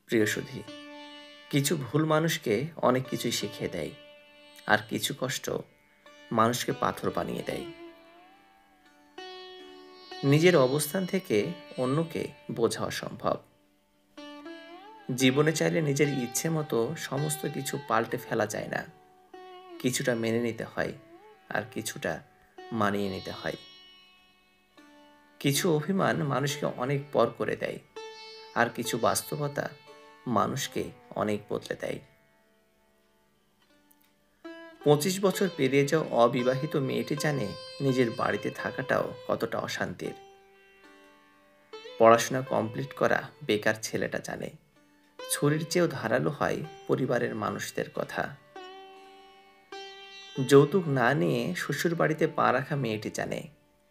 প্রিয় সুধী, কিছু ভুল মানুষকে অনেক কিছুই শিখিয়ে দেয়, আর কিছু কষ্ট মানুষকে পাথর বানিয়ে দেয়। নিজের অবস্থান থেকে অন্যকে বোঝা অসম্ভব। জীবনে চাইলে নিজের ইচ্ছে মতো সমস্ত কিছু পাল্টে ফেলা যায় না। কিছুটা মেনে নিতে হয়, আর কিছুটা মানিয়ে নিতে হয়। কিছু অভিমান মানুষকে অনেক পর করে দেয়, আর কিছু বাস্তবতা মানুষকে অনেক বদলে দেয়। 25 বছর পেরিয়ে যাওয়া অবিবাহিত মেয়েটি জানে নিজের বাড়িতে থাকাটাও কতটা অশান্তির। পড়াশোনা কমপ্লিট করা বেকার ছেলেটা জানে ছুরির চেয়েও ধারালো হয় পরিবারের মানুষদের কথা। যৌতুক না নিয়ে শ্বশুর বাড়িতে পা রাখা মেয়েটি জানে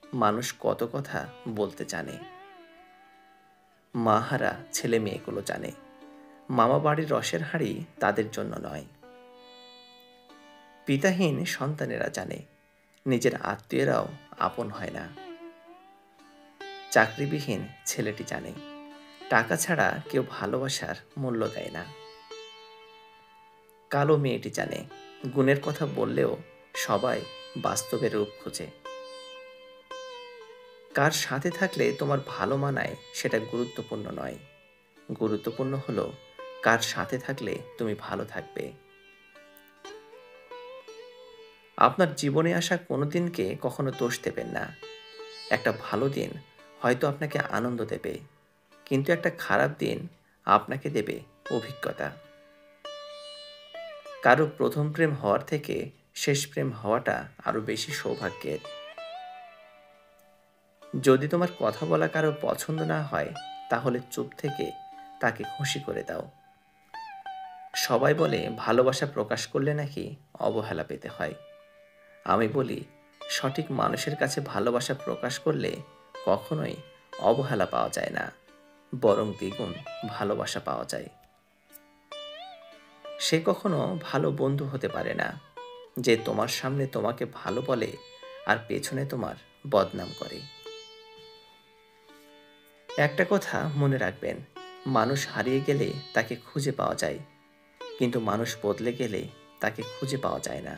মানুষ কত কথা বলতে জানে। মাহারা ছেলে মেয়েগুলো জানে মামা বাড়ির রসের হাঁড়ি তাদের জন্য নয়। পিতাহীন সন্তানেরা জানে নিজের আত্মীয়রাও আপন হয় না। চাকরিবিহীন ছেলেটি জানে টাকা ছাড়া কেউ ভালোবাসার মূল্য দেয় না। কালো মেয়েটি জানে গুণের কথা বললেও সবাই বাস্তবের রূপ খোঁজে। কার সাথে থাকলে তোমার ভালো মানায় সেটা গুরুত্বপূর্ণ নয়, গুরুত্বপূর্ণ হলো কার সাথে থাকলে তুমি ভালো থাকবে। আপনার জীবনে আসা কোনো দিনকে কখনো দোষ দেবেন না। একটা ভালো দিন হয়তো আপনাকে আনন্দ দেবে, কিন্তু একটা খারাপ দিন আপনাকে দেবে অভিজ্ঞতা। কারো প্রথম প্রেম হওয়ার থেকে শেষ প্রেম হওয়াটা আরো বেশি সৌভাগ্যের। যদি তোমার কথা বলা কারো পছন্দ না হয়, তাহলে চুপ থেকে তাকে খুশি করে দাও। সবাই বলে ভালোবাসা প্রকাশ করলে নাকি অবহেলা পেতে হয়। আমি বলি সঠিক মানুষের কাছে ভালোবাসা প্রকাশ করলে কখনোই অবহেলা পাওয়া যায় না, বরং দ্বিগুণ ভালোবাসা পাওয়া যায়। সে কখনো ভালো বন্ধু হতে পারে না যে তোমার সামনে তোমাকে ভালো বলে আর পেছনে তোমার বদনাম করে। একটা কথা মনে রাখবেন, মানুষ হারিয়ে গেলে তাকে খুঁজে পাওয়া যায়, কিন্তু মানুষ বদলে গেলে তাকে খুঁজে পাওয়া যায় না।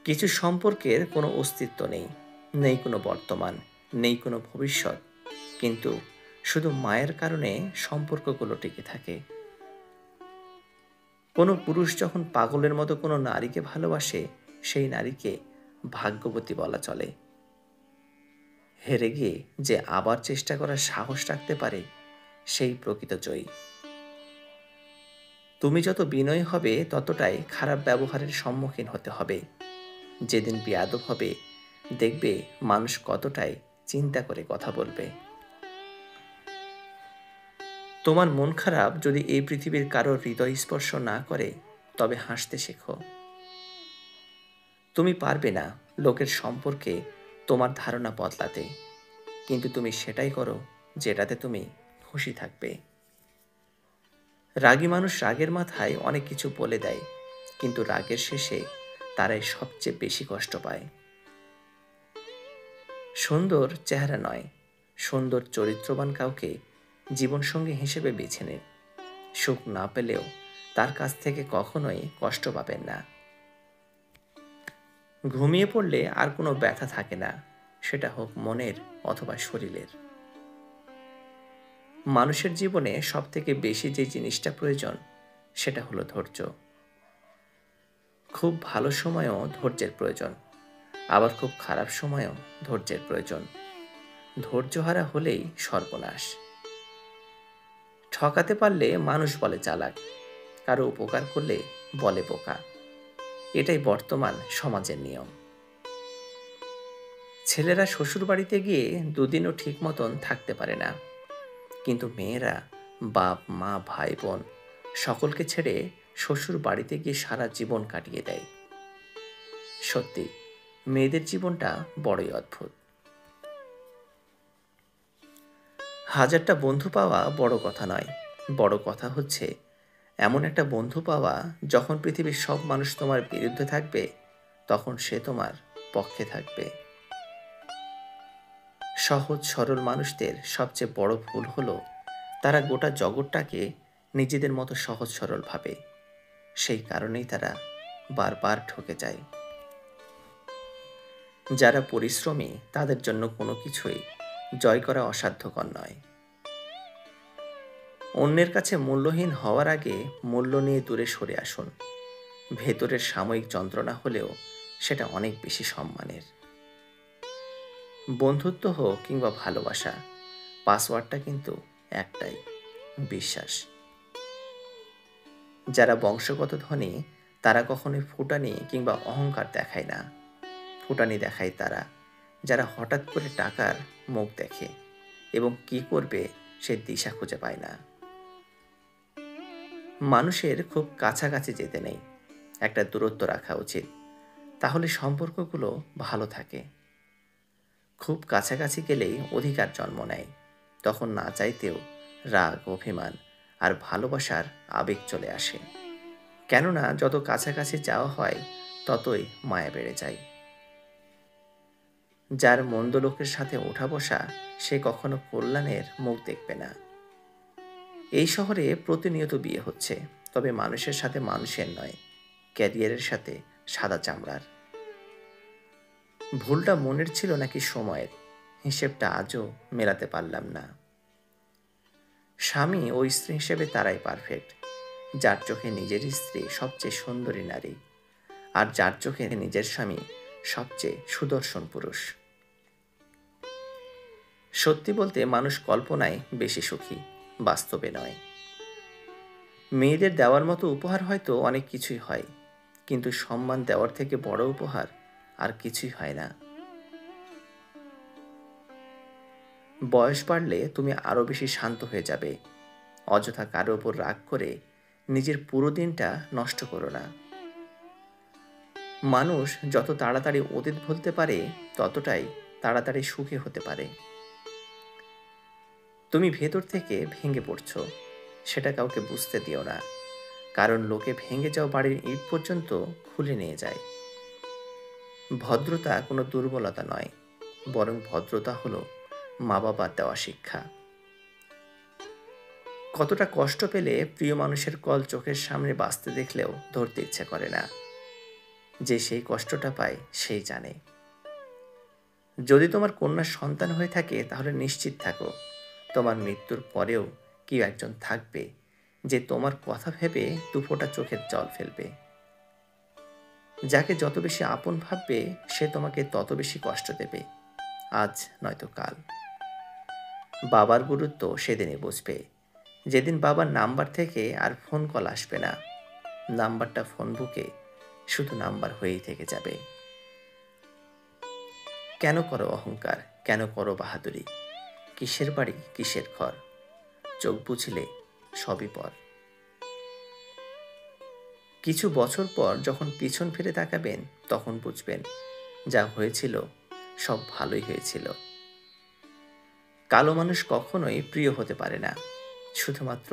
কিছু সম্পর্কের কোনো অস্তিত্ব নেই, নেই কোনো বর্তমান, নেই কোনো ভবিষ্যৎ, কিন্তু শুধু মায়ের কারণে সম্পর্কগুলো টিকে থাকে। কোনো পুরুষ যখন পাগলের মতো কোনো নারীকে ভালোবাসে, সেই নারীকে ভাগ্যবতী বলা চলে। হেরে গিয়ে যে আবার চেষ্টা করার সাহস রাখতে পারে, সেই প্রকৃত জয়ী। তুমি যত বিনয়ী হবে ততটাই খারাপ ব্যবহারের সম্মুখীন হতে হবে। যেদিন বেয়াদব হবে, দেখবে মানুষ কতটাই চিন্তা করে কথা বলবে। তোমার মন খারাপ যদি এই পৃথিবীর কারোর হৃদয় স্পর্শ না করে, তবে হাসতে শেখো। তুমি পারবে না লোকের সম্পর্কে তোমার ধারণা বদলাতে, কিন্তু তুমি সেটাই করো যেটাতে তুমি খুশি থাকবে। রাগী মানুষ রাগের মাথায় অনেক কিছু বলে দেয়, কিন্তু রাগের শেষে তারাই সবচেয়ে বেশি কষ্ট পায়। সুন্দর চেহারা নয়, সুন্দর চরিত্রবান কাউকে জীবনসঙ্গী হিসেবে বেছে নিন। সুখ না পেলেও তার কাছ থেকে কখনোই কষ্ট পাবেন না। ঘুমিয়ে পড়লে আর কোনো ব্যথা থাকে না, সেটা হোক মনের অথবা শরীরের। মানুষের জীবনে সবথেকে বেশি যে জিনিসটা প্রয়োজন, সেটা হলো ধৈর্য। খুব ভালো সময়েও ধৈর্যের প্রয়োজন, আবার খুব খারাপ সময়েও ধৈর্যের প্রয়োজন। ধৈর্যহারা হলেই সর্বনাশ। ঠকাতে পারলে মানুষ বলে চালাক, কারো উপকার করলে বলে বোকা। এটাই বর্তমান সমাজের নিয়ম। ছেলেরা শ্বশুর বাড়িতে গিয়ে দুদিনও ঠিক মতন থাকতে পারে না, কিন্তু মেয়েরা বাপ মা ভাই বোন সকলকে ছেড়ে শ্বশুর বাড়িতে গিয়ে সারা জীবন কাটিয়ে দেয়। সত্যি, মেয়েদের জীবনটা বড়ই অদ্ভুত। হাজারটা বন্ধু পাওয়া বড় কথা নয়, বড় কথা হচ্ছে এমন একটা বন্ধু পাওয়া যখন পৃথিবীর সব মানুষ তোমার বিরুদ্ধে থাকবে, তখন সে তোমার পক্ষে থাকবে। সহজ সরল মানুষদের সবচেয়ে বড় ভুল হলো তারা গোটা জগৎটাকে নিজেদের মতো সহজ সরল ভাবে। সেই কারণেই তারা বারবার ঠকে যায়। যারা পরিশ্রমী তাদের জন্য কোনো কিছুই জয় করা অসাধ্যকর নয়। অন্যের কাছে মূল্যহীন হওয়ার আগে মূল্য নিয়ে দূরে সরে আসুন। ভেতরের সাময়িক যন্ত্রণা হলেও সেটা অনেক বেশি সম্মানের। বন্ধুত্ব হোক কিংবা ভালোবাসা, পাসওয়ার্ডটা কিন্তু একটাই, বিশ্বাস। যারা বংশগত ধনী তারা কখনোই ফুটানি কিংবা অহংকার দেখায় না। ফুটানি দেখায় তারা যারা হঠাৎ করে টাকার মুখ দেখে এবং কি করবে সে দিশা খুঁজে পায় না। মানুষের খুব কাছাকাছি যেতে নেই, একটা দূরত্ব রাখা উচিত, তাহলে সম্পর্কগুলো ভালো থাকে। খুব কাছাকাছি গেলেই অধিকার জন্ম নেয়, তখন না চাইতেও রাগ, অভিমান আর ভালোবাসার আবেগ চলে আসে। কেননা যত কাছাকাছি যাওয়া হয় ততই মায়া বেড়ে যায়। যার মন্দ লোকের সাথে ওঠা বসা সে কখনো কল্যাণের মুখ দেখবে না। এই শহরে প্রতিনিয়ত বিয়ে হচ্ছে, তবে মানুষের সাথে মানুষের নয়, ক্যারিয়ারের সাথে সাদা চামড়ার। ভুলটা মনের ছিল নাকি সময়ের, হিসেবটা আজও মেলাতে পারলাম না। স্বামী ও স্ত্রী হিসেবে তারাই পারফেক্ট যার চোখে নিজের স্ত্রী সবচেয়ে সুন্দরী নারী, আর যার চোখে নিজের স্বামী সবচেয়ে সুদর্শন পুরুষ। সত্যি বলতে মানুষ কল্পনায় বেশি সুখী, বাস্তবে নয়। মেয়েদের দেওয়ার মতো উপহার হয়তো অনেক কিছুই হয়, কিন্তু সম্মান দেওয়ার থেকে বড় উপহার আর কিছুই হয় না। বয়স বাড়লে তুমি আরো বেশি শান্ত হয়ে যাবে। অযথা কারো ওপর রাগ করে নিজের পুরো দিনটা নষ্ট করো না। মানুষ যত তাড়াতাড়ি অতীত ভুলতে পারে ততটাই তাড়াতাড়ি সুখী হতে পারে। তুমি ভেতর থেকে ভেঙে পড়ছো, সেটা কাউকে বুঝতে দিও না, কারণ লোকে ভেঙে যাওয়া বাড়ির ইট পর্যন্ত খুলে নিয়ে যায়। ভদ্রতা কোনো দুর্বলতা নয়, বরং ভদ্রতা হলো মা বাবার দেওয়া শিক্ষা। কতটা কষ্ট পেলে প্রিয় মানুষের কল চোখের সামনে বাঁচতে দেখলেও ধরতে ইচ্ছে করে না। যে সেই কষ্টটা পায় সেই জানে। যদি তোমার কন্যা সন্তান হয়ে থাকে তাহলে নিশ্চিত থাকো তোমার মৃত্যুর পরেও কেউ একজন থাকবে যে তোমার কথা ভেবে দুফোঁটা চোখের জল ফেলবে। যাকে যত বেশি আপন ভাববে সে তোমাকে তত বেশি কষ্ট দেবে, আজ নয়তো কাল। বাবার গুরুত্ব সেদিনই বুঝবে যেদিন বাবার নাম্বার থেকে আর ফোন কল আসবে না। নাম্বারটা ফোন বুকে শুধু নাম্বার হয়েই থেকে যাবে। কেন করো অহংকার, কেন করো বাহাদুরি? কিসের বাড়ি, কিসের ঘর? চোখ বুঝলে সবই পর। কিছু বছর পর যখন পিছন ফিরে তাকাবেন তখন বুঝবেন যা হয়েছিল সব ভালোই হয়েছিল। কালো মানুষ কখনোই প্রিয় হতে পারে না, শুধুমাত্র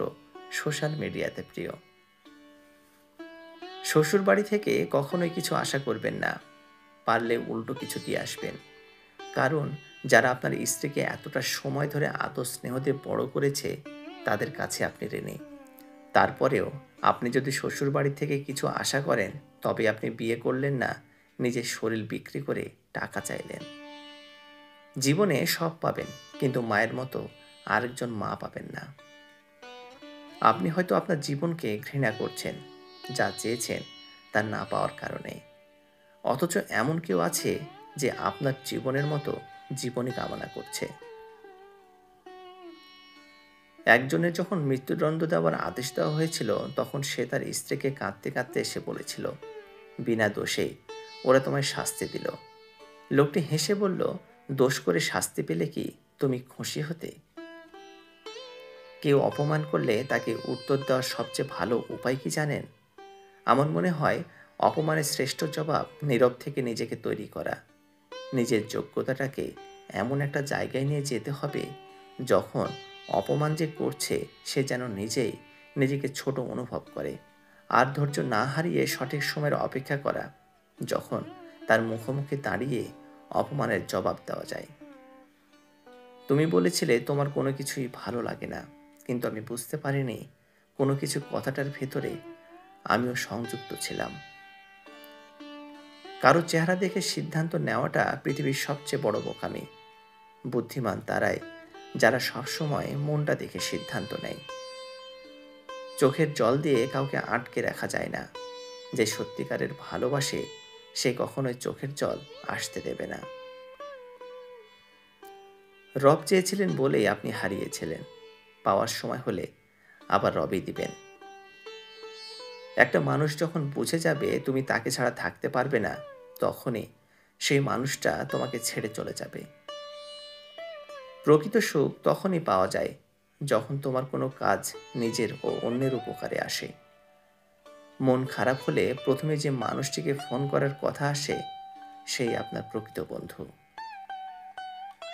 সোশ্যাল মিডিয়াতে প্রিয়। শ্বশুর বাড়ি থেকে কখনোই কিছু আশা করবেন না, পারলে উল্টো কিছু দিয়ে আসবেন। কারণ যারা আপনার স্ত্রীকে এতটা সময় ধরে আদর স্নেহ দিয়ে বড় করেছে তাদের কাছে আপনি ঋণী। তারপরেও আপনি যদি শ্বশুর বাড়ি থেকে কিছু আশা করেন তবে আপনি বিয়ে করলেন না, নিজের শরীর বিক্রি করে টাকা চাইলেন। জীবনে সব পাবেন, কিন্তু মায়ের মতো আরেকজন মা পাবেন না। আপনি হয়তো আপনার জীবনকে ঘৃণা করছেন যা চেয়েছেন তা না পাওয়ার কারণে, অথচ এমন কেউ আছে যে আপনার জীবনের মতো জীবনই কামনা করছে। একজনের যখন মৃত্যুদণ্ড দেওয়ার আদেশ দেওয়া হয়েছিল তখন সে তার স্ত্রীকে কাঁদতে কাঁদতে এসে বলেছিল, বিনা দোষে ওরা তোমায় শাস্তি দিল। লোকটি হেসে বলল, দোষ করে শাস্তি পেলে কি তুমি খুশি হতে? কেউ অপমান করলে তাকে উত্তর দেওয়ার সবচেয়ে ভালো উপায় কি জানেন? আমার মনে হয় অপমানের শ্রেষ্ঠ জবাব নীরব থেকে নিজেকে তৈরি করা। নিজের যোগ্যতাটাকে এমন একটা জায়গায় নিয়ে যেতে হবে যখন অপমান যে করছে সে যেন নিজেই নিজেকে ছোট অনুভব করে। আর ধৈর্য না হারিয়ে সঠিক সময়ের অপেক্ষা করা, যখন তার মুখোমুখি দাঁড়িয়ে অপমানের জবাব দেওয়া যায়। তুমি বলেছিলে তোমার কোনো কিছুই ভালো লাগে না, কিন্তু আমি বুঝতে পারিনি কোনো কিছু কথাটার ভেতরে আমিও সংযুক্ত ছিলাম। কারো চেহারা দেখে সিদ্ধান্ত নেওয়াটা পৃথিবীর সবচেয়ে বড় বোকামি। বুদ্ধিমান তারাই যারা সবসময় মনটা দেখে সিদ্ধান্ত নেয়। চোখের জল দিয়ে কাউকে আটকে রাখা যায় না। যে সত্যিকারের ভালোবাসে সে কখনোই চোখের জল আসতে দেবে না। রব চেয়েছিলেন বলেই আপনি হারিয়েছিলেন, পাওয়ার সময় হলে আবার রবই দিবেন। একটা মানুষ যখন বুঝে যাবে তুমি তাকে ছাড়া থাকতে পারবে না, তখনই সেই মানুষটা তোমাকে ছেড়ে চলে যাবে। প্রকৃত সুখ তখনই পাওয়া যায় যখন তোমার কোনো কাজ নিজের ও অন্যের উপকারে আসে। মন খারাপ হলে প্রথমে যে মানুষটিকে ফোন করার কথা আসে সেই আপনার প্রকৃত বন্ধু।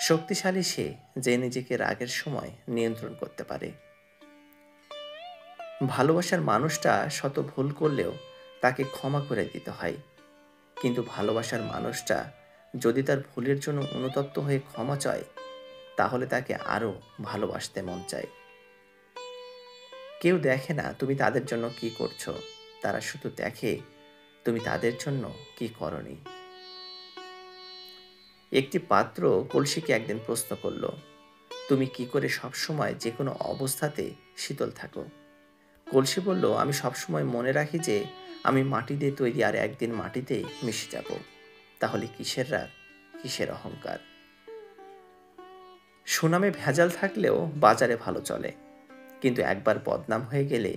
শক্তিশালী সে যে নিজেকে রাগের সময় নিয়ন্ত্রণ করতে পারে। ভালোবাসার মানুষটা শত ভুল করলেও তাকে ক্ষমা করে দিতে হয়, কিন্তু ভালোবাসার মানুষটা যদি তার ভুলের জন্য অনুতপ্ত হয়ে ক্ষমা চায় তাহলে তাকে আরও ভালোবাসতে মন চায়। কেউ দেখে না তুমি তাদের জন্য কি করছো, তারা শুধু দেখে তুমি তাদের জন্য কি করনি। একটি পাত্র কলসিকে একদিন প্রশ্ন করল, তুমি কি করে সবসময় যে কোনো অবস্থাতে শীতল থাকো? কলসি বলল, আমি সবসময় মনে রাখি যে আমি মাটি দিয়ে তৈরি আর একদিন মাটিতেই মিশে যাব। তাহলে কিসের রাগ, কিসের অহংকার? সুনামে ভেজাল থাকলেও বাজারে ভালো চলে, কিন্তু একবার বদনাম হয়ে গেলে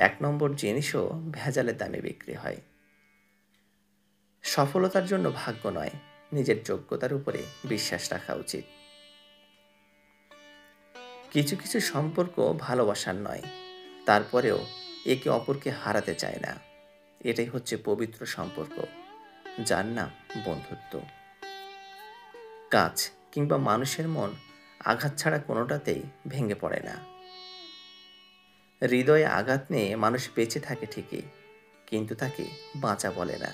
1 নম্বর জিনিসও ভেজালের দামে বিক্রি হয়। সফলতার জন্য ভাগ্য নয়, নিজের যোগ্যতার উপরে বিশ্বাস রাখা উচিত। কিছু কিছু সম্পর্ক ভালোবাসার নয়, তারপরেও একে অপরকে হারাতে চায় না। এটাই হচ্ছে পবিত্র সম্পর্ক, যার নাম বন্ধুত্ব। কাজ কিংবা মানুষের মন আঘাত ছাড়া কোনোটাতেই ভেঙে পড়ে না। হৃদয়ে আঘাত নিয়ে মানুষ বেঁচে থাকে ঠিকই, কিন্তু তাকে বাঁচা বলে না।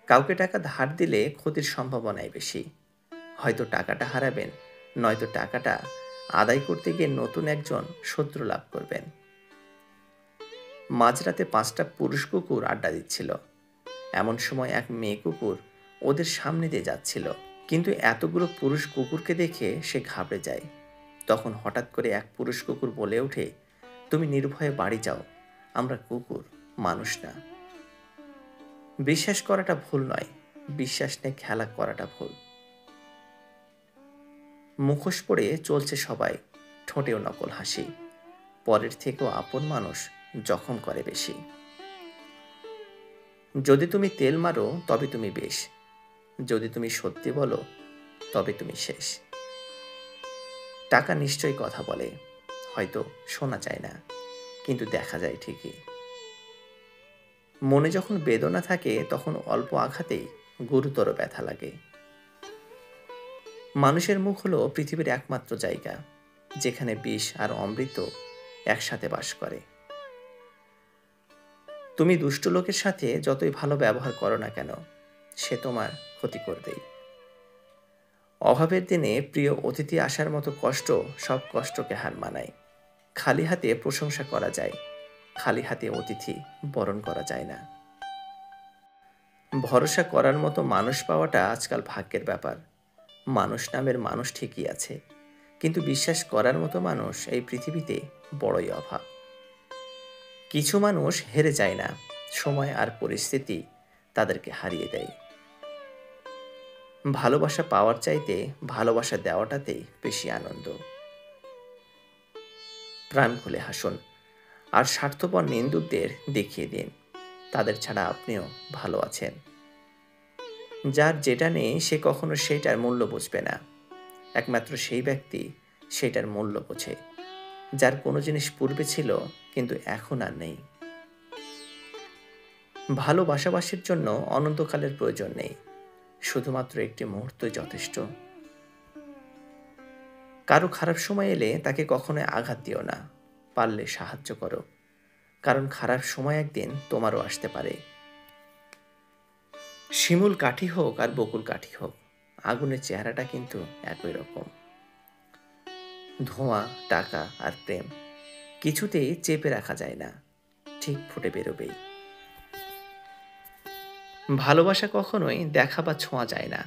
কাউকে টাকা ধার দিলে ক্ষতির সম্ভাবনাই বেশি। হয়তো টাকাটা হারাবেন, নয়তো টাকাটা আদায় করতে গিয়ে নতুন একজন শত্রু লাভ করবেন। মাঝরাতে 5টা পুরুষ কুকুর আড্ডা দিচ্ছিল। এমন সময় এক মেয়ে কুকুর ওদের সামনে দিয়ে যাচ্ছিল, কিন্তু এতগুলো পুরুষ কুকুরকে দেখে সে ঘাবড়ে যায়। তখন হঠাৎ করে এক পুরুষ কুকুর বলে ওঠে, তুমি নির্ভয়ে বাড়ি যাও, আমরা কুকুর, মানুষ না। বিশ্বাস করাটা ভুল নয়, বিশ্বাস নিয়ে খেলা করাটা ভুল। মুখোশ পরে চলছে সবাই, ঠোঁটেও নকল হাসি। পরের থেকেও আপন মানুষ জখম করে বেশি। যদি তুমি তেল মারো তবে তুমি বেশ, যদি তুমি সত্যি বলো তবে তুমি শেষ। টাকা নিশ্চয়ই কথা বলে, হয়তো শোনা যায় না, কিন্তু দেখা যায় ঠিকই। মনে যখন বেদনা থাকে তখন অল্প আঘাতেই গুরুতর ব্যথা লাগে। মানুষের মুখ হলো পৃথিবীর একমাত্র জায়গা যেখানে বিষ আর অমৃত একসাথে বাস করে। তুমি দুষ্ট লোকের সাথে যতই ভালো ব্যবহার করো না কেন, সে তোমার ক্ষতি করবেই। অভাবের দিনে প্রিয় অতিথি আসার মতো কষ্ট সব কষ্টকে হার মানায়। খালি হাতে প্রশংসা করা যায়, খালি হাতে অতিথি বরণ করা যায় না। ভরসা করার মতো মানুষ পাওয়াটা আজকাল ভাগ্যের ব্যাপার। মানুষ নামের মানুষ ঠিকই আছে, কিন্তু বিশ্বাস করার মতো মানুষ এই পৃথিবীতে বড়ই অভাব। কিছু মানুষ হেরে যায় না, সময় আর পরিস্থিতি তাদেরকে হারিয়ে দেয়। ভালোবাসা পাওয়ার চাইতে ভালোবাসা দেওয়াটাতেই বেশি আনন্দ। প্রাণ খুলে হাসুন, আর স্বার্থপর নিন্দুকদের দেখিয়ে দিন তাদের ছাড়া আপনিও ভালো আছেন। যার যেটা নেই সে কখনো সেইটার মূল্য বুঝবে না। একমাত্র সেই ব্যক্তি সেটার মূল্য বোঝে যার কোনো জিনিস পূর্বে ছিল কিন্তু এখন আর নেই। ভালোবাসাবাসির জন্য অনন্তকালের প্রয়োজন নেই, শুধুমাত্র একটি মুহূর্তই যথেষ্ট। কারো খারাপ সময় এলে তাকে কখনোই আঘাত দিও না, পারলে সাহায্য করো, কারণ খারাপ সময় একদিন তোমারও আসতে পারে। শিমুল কাঠি হোক আর বকুল কাঠি হোক, আগুনের চেহারাটা কিন্তু একই রকম। ধোঁয়া, টাকা আর প্রেম কিছুতেই চেপে রাখা যায় না, ঠিক ফুটে বেরোবেই। ভালোবাসা কখনোই দেখা বা ছোঁয়া যায় না,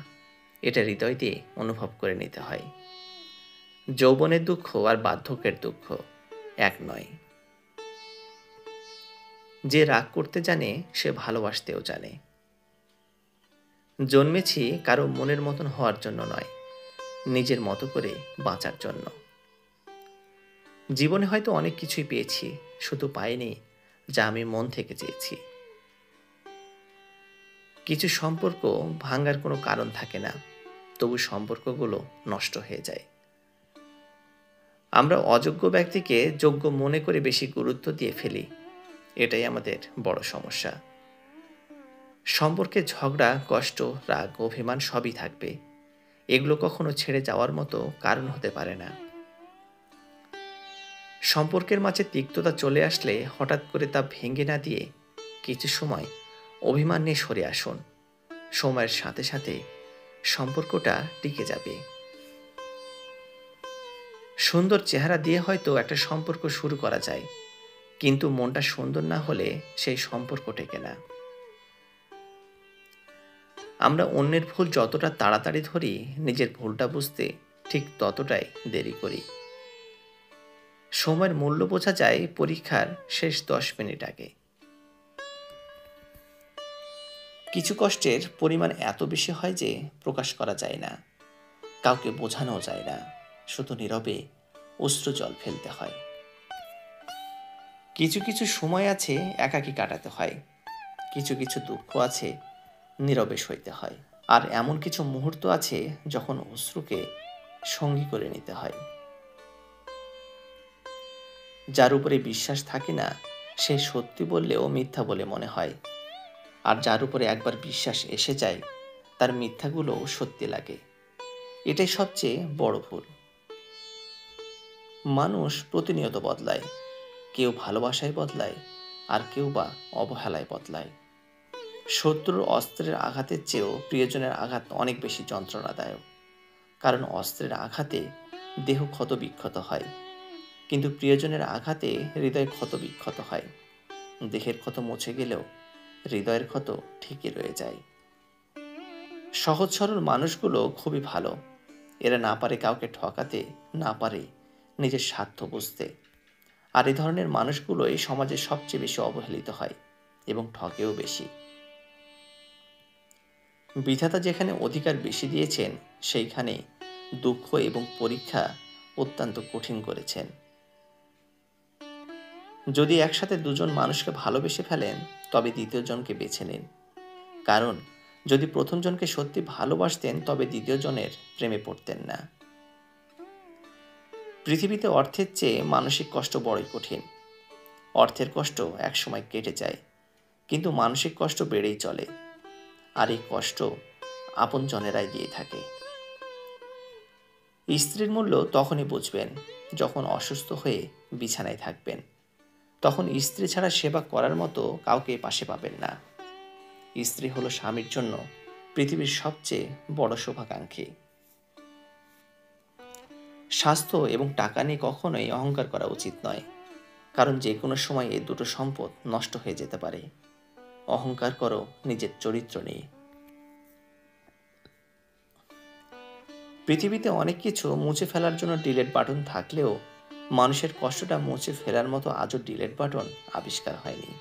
এটা হৃদয় দিয়ে অনুভব করে নিতে হয়। যৌবনের দুঃখ আর বার্ধক্যের দুঃখ এক নয়। যে রাগ করতে জানে সে ভালোবাসতেও জানে। জন্মেছি কারো মনের মতন হওয়ার জন্য নয়, নিজের মতো করে বাঁচার জন্য। জীবনে হয়তো অনেক কিছুই পেয়েছি, শুধু পাইনি যা আমি মন থেকে চেয়েছি। কিছু সম্পর্ক ভাঙার কোনো কারণ থাকে না, তবু সম্পর্কগুলো নষ্ট হয়ে যায়। আমরা অযোগ্য ব্যক্তিকে যোগ্য মনে করে বেশি গুরুত্ব দিয়ে ফেলি, এটাই আমাদের বড় সমস্যা। সম্পর্কে ঝগড়া, কষ্ট, রাগ, অভিমান সবই থাকবে, এগুলো কখনো ছেড়ে যাওয়ার মতো কারণ হতে পারে না। সম্পর্কের মাঝে তিক্ততা চলে আসলে হঠাৎ করে তা ভেঙে না দিয়ে কিছু সময় অভিমান নিয়ে সরে আসুন। সময়ের সাথে সাথে সম্পর্কটা টিকে যাবে। সুন্দর চেহারা দিয়ে হয়তো একটা সম্পর্ক শুরু করা যায়, কিন্তু মনটা সুন্দর না হলে সেই সম্পর্ক টেকে না। আমরা অন্যের ভুল যতটা তাড়াতাড়ি ধরি, নিজের ভুলটা বুঝতে ঠিক ততটাই দেরি করি। সময়ের মূল্য বোঝা যায় পরীক্ষার শেষ 10 মিনিট আগে। কিছু কষ্টের পরিমাণ এত বেশি হয় যে প্রকাশ করা যায় না, কাউকে বোঝানো যায় না, শুধু নীরবে অশ্রু জল ফেলতে হয়। কিছু কিছু সময় আছে একাকী কাটাতে হয়, কিছু কিছু দুঃখ আছে নীরবে সইতে হয়, আর এমন কিছু মুহূর্ত আছে যখন অশ্রুকে সঙ্গী করে নিতে হয়। যার উপরে বিশ্বাস থাকে না সে সত্যি বললেও মিথ্যা বলে মনে হয়, আর যার উপরে একবার বিশ্বাস এসে যায় তার মিথ্যাগুলোও সত্যি লাগে। এটাই সবচেয়ে বড় ভুল। মানুষ প্রতিনিয়ত বদলায়, কেউ ভালোবাসায় বদলায় আর কেউ বা অবহেলায় বদলায়। শত্রুর অস্ত্রের আঘাতের চেয়েও প্রিয়জনের আঘাত অনেক বেশি যন্ত্রণাদায়ক, কারণ অস্ত্রের আঘাতে দেহ ক্ষত বিক্ষত হয়, কিন্তু প্রিয়জনের আঘাতে হৃদয় ক্ষত বিক্ষত হয়। দেহের ক্ষত মুছে গেলেও হৃদয়ের ক্ষত ঠিকই রয়ে যায়। সহজ সরল মানুষগুলো খুবই ভালো, এরা না পারে কাউকে ঠকাতে, না পারে নিজের স্বার্থ বুঝতে। আর এই ধরনের মানুষগুলোই সমাজে সবচেয়ে বেশি অবহেলিত হয় এবং ঠকেও বেশি। বিধাতা যেখানে অধিকার বেশি দিয়েছেন, সেইখানে দুঃখ এবং পরীক্ষা অত্যন্ত কঠিন করেছেন। যদি একসাথে দুজন মানুষকে ভালোবেসে ফেলেন, তবে দ্বিতীয় জনকে বেছে নিন, কারণ যদি প্রথম জনকে সত্যি ভালোবাসতেন তবে দ্বিতীয় জনের প্রেমে পড়তেন না। পৃথিবীতে অর্থের চেয়ে মানসিক কষ্ট বড়ই কঠিন। অর্থের কষ্ট একসময় কেটে যায়, কিন্তু মানসিক কষ্ট বেড়েই চলে, আর এই কষ্ট আপনজনেরাই দিয়ে থাকে। স্ত্রীর মূল্য তখনই বুঝবেন যখন অসুস্থ হয়ে বিছানায় থাকবেন, তখন স্ত্রী ছাড়া সেবা করার মতো কাউকে পাশে পাবেন না। স্ত্রী হলো স্বামীর জন্য পৃথিবীর সবচেয়ে বড় শুভাকাঙ্ক্ষী। স্বাস্থ্য এবং টাকা নিয়ে কখনোই অহংকার করা উচিত নয়, কারণ যে কোনো সময় এই দুটো সম্পদ নষ্ট হয়ে যেতে পারে। অহংকার করো নিজের চরিত্র নিয়ে। পৃথিবীতে অনেক কিছু মুছে ফেলার জন্য ডিলেট বাটন থাকলেও মানুষের কষ্টটা মুছে ফেলার মতো আজও ডিলেট বাটন আবিষ্কার হয়নি।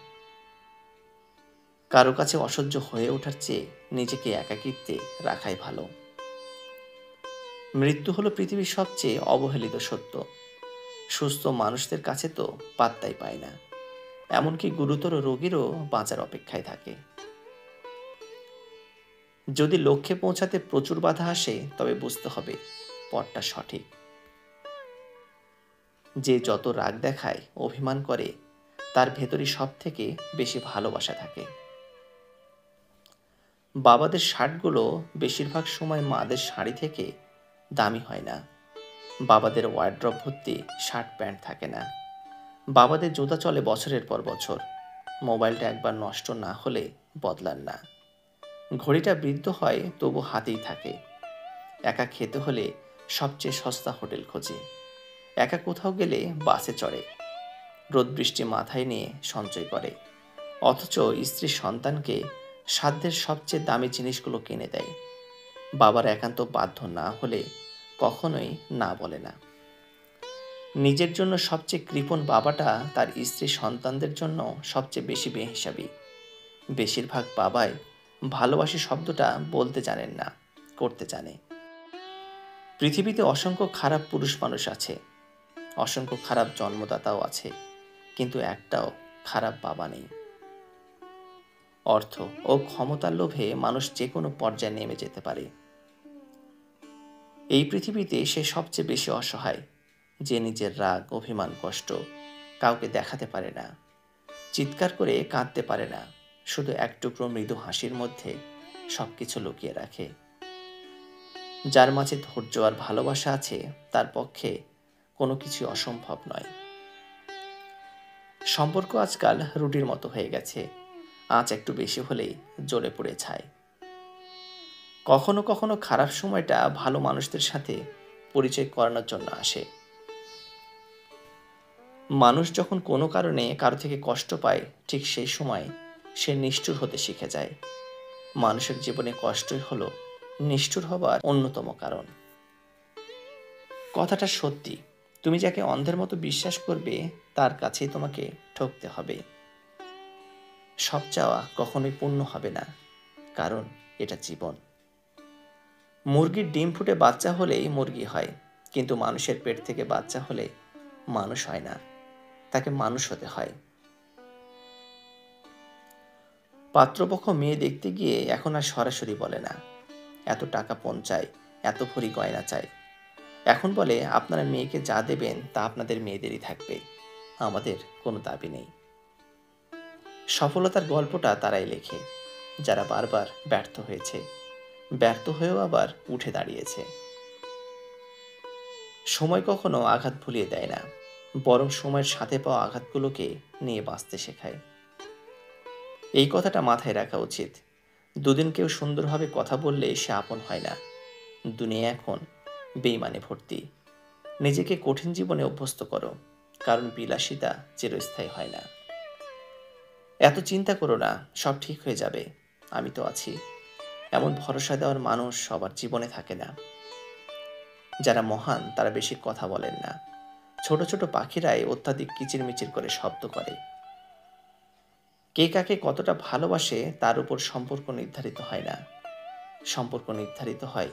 কারো কাছে অসহ্য হয়ে ওঠার চেয়ে নিজেকে একাকিত্বে রাখাই ভালো। মৃত্যু হলো পৃথিবীর সবচেয়ে অবহেলিত সত্য। সুস্থ মানুষদের কাছে তো পাত্তাই পায় না, এমনকি গুরুতর রোগীরও বাঁচার অপেক্ষায় থাকে। যদি লক্ষ্যে পৌঁছাতে প্রচুর বাধা আসে, তবে বুঝতে হবে পথটা সঠিক। যে যত রাগ দেখায়, অভিমান করে, তার ভেতরে সব থেকে বেশি ভালোবাসা থাকে। বাবাদের শার্টগুলো বেশিরভাগ সময় মাদের শাড়ি থেকে দামি হয় না। বাবাদের ওয়ার্ড্রপ ভর্তি শার্ট প্যান্ট থাকে না। বাবাদের জুতা চলে বছরের পর বছর। মোবাইলটা একবার নষ্ট না হলে বদলান না। ঘড়িটা বৃদ্ধ হয় তবু হাতেই থাকে। একা খেতে হলে সবচেয়ে সস্তা হোটেল খোঁজে। একা কোথাও গেলে বাসে চড়ে, রোদ বৃষ্টি মাথায় নিয়ে সঞ্চয় করে, অথচ স্ত্রী সন্তানকে সাধ্যের সবচেয়ে দামি জিনিসগুলো কিনে দেয়। বাবার একান্ত বাধ্য না হলে কখনোই না বলে না। নিজের জন্য সবচেয়ে কৃপণ বাবাটা তার স্ত্রী সন্তানদের জন্য সবচেয়ে বেশি বেহিসাবি। বেশিরভাগ বাবাই ভালোবাসি শব্দটা বলতে জানেন না, করতে জানে। পৃথিবীতে অসংখ্য খারাপ পুরুষ মানুষ আছে, অসংখ্য খারাপ জন্মদাতাও আছে, কিন্তু একটাও খারাপ বাবা নেই। অর্থ ও ক্ষমতার লোভে মানুষ যে কোনো পর্যায়ে নেমে যেতে পারে। এই পৃথিবীতে সে সবচেয়ে বেশি অসহায়, যে নিজের রাগ, অভিমান, কষ্ট কাউকে দেখাতে পারে না, চিৎকার করে কাঁদতে পারে না, শুধু এক টুকরো মৃদু হাসির মধ্যে সবকিছু লুকিয়ে রাখে। যার মাঝে ধৈর্য আর ভালোবাসা আছে, তার পক্ষে কোনো কিছু অসম্ভব নয়। সম্পর্ক আজকাল রুটির মতো হয়ে গেছে, আঁচ একটু বেশি হলেই জ্বলে পুড়ে ছাই। কখনো কখনো খারাপ সময়টা ভালো মানুষদের সাথে পরিচয় করানোর জন্য আসে। মানুষ যখন কোনো কারণে কারো থেকে কষ্ট পায়, ঠিক সেই সময় সে নিষ্ঠুর হতে শিখে যায়। মানুষের জীবনে কষ্টই হলো নিষ্ঠুর হবার অন্যতম কারণ। কথাটা সত্যি, তুমি যাকে অন্ধের মতো বিশ্বাস করবে, তার কাছেই তোমাকে ঠকতে হবে। সব চাওয়া কখনোই পূর্ণ হবে না, কারণ এটা জীবন। মুরগির ডিম ফুটে বাচ্চা হলেই মুরগি হয়, কিন্তু মানুষের পেট থেকে বাচ্চা হলে মানুষ হয় না, তাকে মানুষ হতে হয়। পাত্রপক্ষ মেয়ে দেখতে গিয়ে এখন আর সরাসরি বলে না এত টাকা পণ চাই, এত ভরি গয়না চাই। এখন বলে আপনারা মেয়েকে যা দেবেন তা আপনাদের মেয়েদেরই থাকবে, আমাদের কোনো দাবি নেই। সফলতার গল্পটা তারাই লেখে যারা বারবার ব্যর্থ হয়েছে, ব্যর্থ হয়েও আবার উঠে দাঁড়িয়েছে। সময় কখনো আঘাত ভুলিয়ে দেয় না, বরং সময়ের সাথে পাওয়া আঘাতগুলোকে নিয়ে বাঁচতে শেখায়। এই কথাটা মাথায় রাখা উচিত। দুদিন কেউ সুন্দরভাবে কথা বললে সে আপন হয় না। দুনিয়া এখন বেইমানে ভর্তি। নিজেকে কঠিন জীবনে অভ্যস্ত করো, কারণ বিলাসিতা চিরস্থায়ী হয় না। এত চিন্তা করো না, সব ঠিক হয়ে যাবে, আমি তো আছি। এমন ভরসা দেওয়ার মানুষ সবার জীবনে থাকে না। যারা মহান তারা বেশি কথা বলেন না, ছোট ছোট পাখিরাই অত্যাধিক কিচিরমিচির করে শব্দ করে। কে কাকে কতটা ভালোবাসে তার উপর সম্পর্ক নির্ধারিত হয় না, সম্পর্ক নির্ধারিত হয়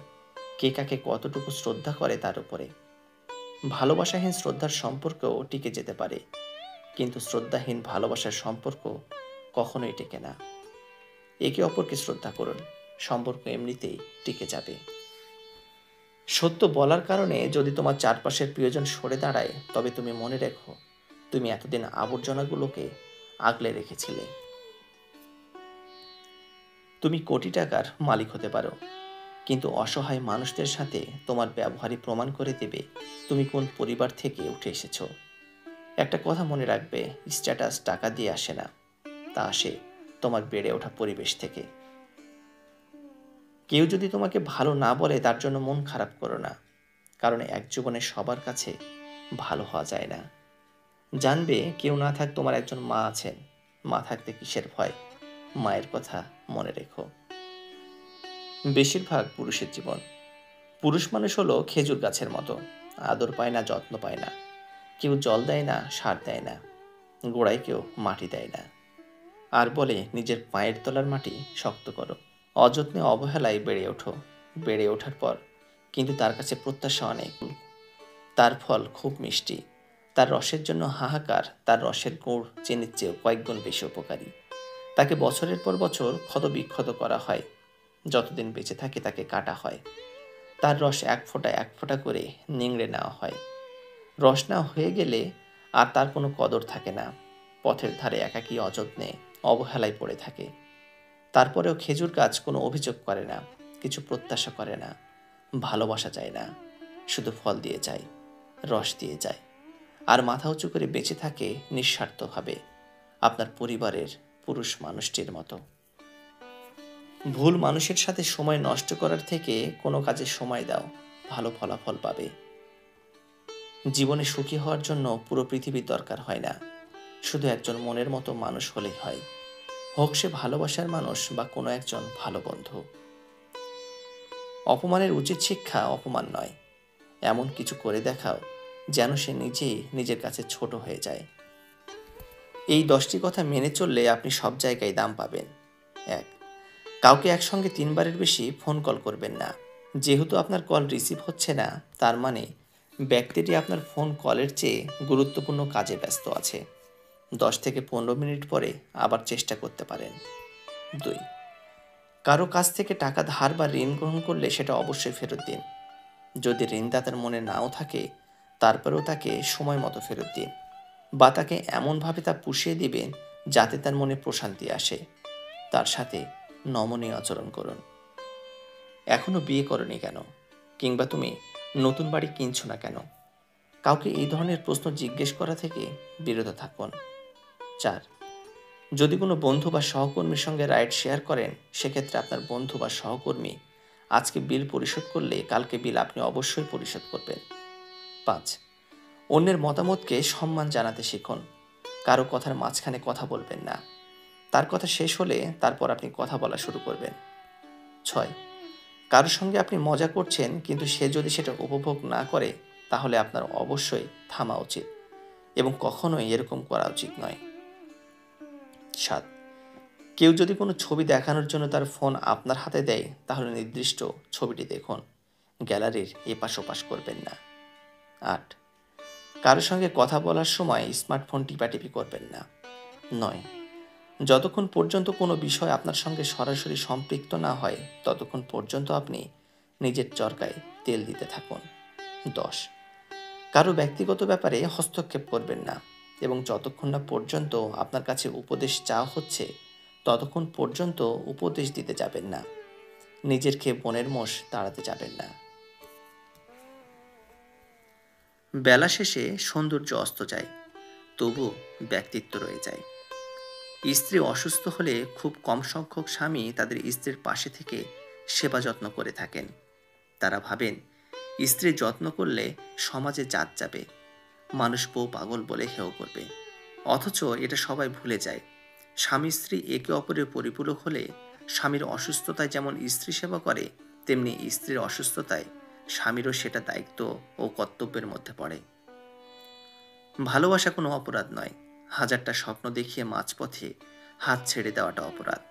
কে কাকে কতটুকু শ্রদ্ধা করে তার উপরে। ভালোবাসাহীন শ্রদ্ধার সম্পর্কও টিকে যেতে পারে, কিন্তু শ্রদ্ধাহীন ভালোবাসার সম্পর্ক কখনোই টেকে না। একে অপরকে শ্রদ্ধা করুন, সম্পর্ক এমনিতেই টিকে যাবে। সত্য বলার কারণে যদি তোমার চারপাশের প্রিয়জন সরে দাঁড়ায়, তবে তুমি মনে রেখো তুমি এতদিন আবর্জনাগুলোকে আগলে রেখেছিলে। তুমি কোটি টাকার মালিক হতে পারো, কিন্তু অসহায় মানুষদের সাথে তোমার ব্যবহারই প্রমাণ করে দেবে তুমি কোন পরিবার থেকে উঠে এসেছো। একটা কথা মনে রাখবে, স্ট্যাটাস টাকা দিয়ে আসে না, তা আসে তোমার বেড়ে ওঠা পরিবেশ থেকে। কেউ যদি তোমাকে ভালো না বলে তার জন্য মন খারাপ করো না, কারণ এক জীবনে সবার কাছে ভালো হওয়া যায় না। জানবে কেউ না থাক তোমার একজন মা আছেন, মা থাকতে কিসের ভয়, মায়ের কথা মনে রেখো। বেশিরভাগ পুরুষের জীবন, পুরুষ মানুষ হলো খেজুর গাছের মতো, আদর পায় না, যত্ন পায় না, কেউ জল দেয় না, সার দেয় না, গোড়ায় কেউ মাটি দেয় না, আর বলে নিজের পায়ের তলার মাটি শক্ত করো। অযত্নে অবহেলায় বেড়ে ওঠো, বেড়ে ওঠার পর কিন্তু তার কাছে প্রত্যাশা অনেক, তার ফল খুব মিষ্টি, তার রসের জন্য হাহাকার, তার রসের গুড় চিনির চেয়েও কয়েক গুণ বেশি উপকারী। তাকে বছরের পর বছর ক্ষত বিক্ষত করা হয়, যতদিন বেঁচে থাকে তাকে কাটা হয়, তার রস এক ফোঁটা এক ফোঁটা করে নিংড়ে নেওয়া হয়। রস না হয়ে গেলে আর তার কোনো কদর থাকে না, পথের ধারে একাকী অযত্নে অবহেলায় পড়ে থাকে। তারপরেও খেজুর গাছ কোনো অভিযোগ করে না, কিছু প্রত্যাশা করে না, ভালোবাসা চায় না, শুধু ফল দিয়ে যায়, রস দিয়ে যায়, আর মাথা উঁচু করে বেঁচে থাকে নিঃস্বার্থভাবে, আপনার পরিবারের পুরুষ মানুষটির মতো। ভুল মানুষের সাথে সময় নষ্ট করার থেকে কোনো কাজে সময় দাও, ভালো ফলাফল পাবে। জীবনে সুখী হওয়ার জন্য পুরো পৃথিবীর দরকার হয় না, শুধু একজন মনের মতো মানুষ হলেই হয়, হোক সে ভালোবাসার মানুষ বা কোনো একজন ভালো বন্ধু। অপমানের উচিত শিক্ষা অপমান নয়, এমন কিছু করে দেখাও যেন সে নিজেই নিজের কাছে ছোট হয়ে যায়। এই 10টি কথা মেনে চললে আপনি সব জায়গায় দাম পাবেন। 1. কাউকে একসঙ্গে 3বারের বেশি ফোন কল করবেন না। যেহেতু আপনার কল রিসিভ হচ্ছে না, তার মানে ব্যক্তিটি আপনার ফোন কলের চেয়ে গুরুত্বপূর্ণ কাজে ব্যস্ত আছে। 10 থেকে 15 মিনিট পরে আবার চেষ্টা করতে পারেন। 2. কারো কাছ থেকে টাকা ধার বা ঋণ গ্রহণ করলে সেটা অবশ্যই ফেরত দিন। যদি ঋণদাতার মনে নাও থাকে, তারপরেও তাকে সময় মতো ফেরত দিন, বা তাকে এমনভাবে তা পুষিয়ে দিবেন যাতে তার মনে প্রশান্তি আসে। তার সাথে নমনীয় আচরণ করুন। এখনো বিয়ে করনি কেন, কিংবা তুমি নতুন বাড়ি কিনছো না কেন, কাউকে এই ধরনের প্রশ্ন জিজ্ঞেস করা থেকে বিরত থাকুন। 4. যদি কোনো বন্ধু বা সহকর্মীর সঙ্গে রাইড শেয়ার করেন, সেক্ষেত্রে আপনার বন্ধু বা সহকর্মী আজকে বিল পরিশোধ করলে কালকে বিল আপনি অবশ্যই পরিশোধ করবেন। 5. অন্যের মতামতকে সম্মান জানাতে শিখুন। কারো কথার মাঝখানে কথা বলবেন না, তার কথা শেষ হলে তারপর আপনি কথা বলা শুরু করবেন। 6. কারোর সঙ্গে আপনি মজা করছেন, কিন্তু সে যদি সেটা উপভোগ না করে, তাহলে আপনার অবশ্যই থামা উচিত এবং কখনোই এরকম করা উচিত নয়। 7. কেউ যদি কোনো ছবি দেখানোর জন্য তার ফোন আপনার হাতে দেয়, তাহলে নির্দিষ্ট ছবিটি দেখুন, গ্যালারির এপাশ ওপাশ করবেন না। 8. কারোর সঙ্গে কথা বলার সময় স্মার্টফোন টিপাটিপি করবেন না। 9. যতক্ষণ পর্যন্ত কোনো বিষয় আপনার সঙ্গে সরাসরি সম্পৃক্ত না হয়, ততক্ষণ পর্যন্ত আপনি নিজের চরকায় তেল দিতে থাকুন। 10. কারো ব্যক্তিগত ব্যাপারে হস্তক্ষেপ করবেন না, এবং যতক্ষণ না পর্যন্ত আপনার কাছে উপদেশ চাওয়া হচ্ছে, ততক্ষণ পর্যন্ত উপদেশ দিতে যাবেন না। নিজের খেয়ে বনের মোষ তাড়াতে যাবেন না। বেলা শেষে সৌন্দর্য অস্ত যায়, তবু ব্যক্তিত্ব রয়ে যায়। স্ত্রী অসুস্থ হলে খুব কম সংখ্যক স্বামী তাদের স্ত্রীর পাশে থেকে সেবা যত্ন করে থাকেন। তারা ভাবেন স্ত্রীর যত্ন করলে সমাজে জাত যাবে, মানুষ বউ পাগল বলে হেয় করবে। অথচ এটা সবাই ভুলে যায়, স্বামী স্ত্রী একে অপরের পরিপূরক হলে স্বামীর অসুস্থতায় যেমন স্ত্রী সেবা করে, তেমনি স্ত্রীর অসুস্থতায় স্বামীরও সেটা দায়িত্ব ও কর্তব্যের মধ্যে পড়ে। ভালোবাসা কোনো অপরাধ নয়, হাজারটা স্বপ্ন দেখিয়ে মাঝপথে হাত ছেড়ে দেওয়াটা অপরাধ।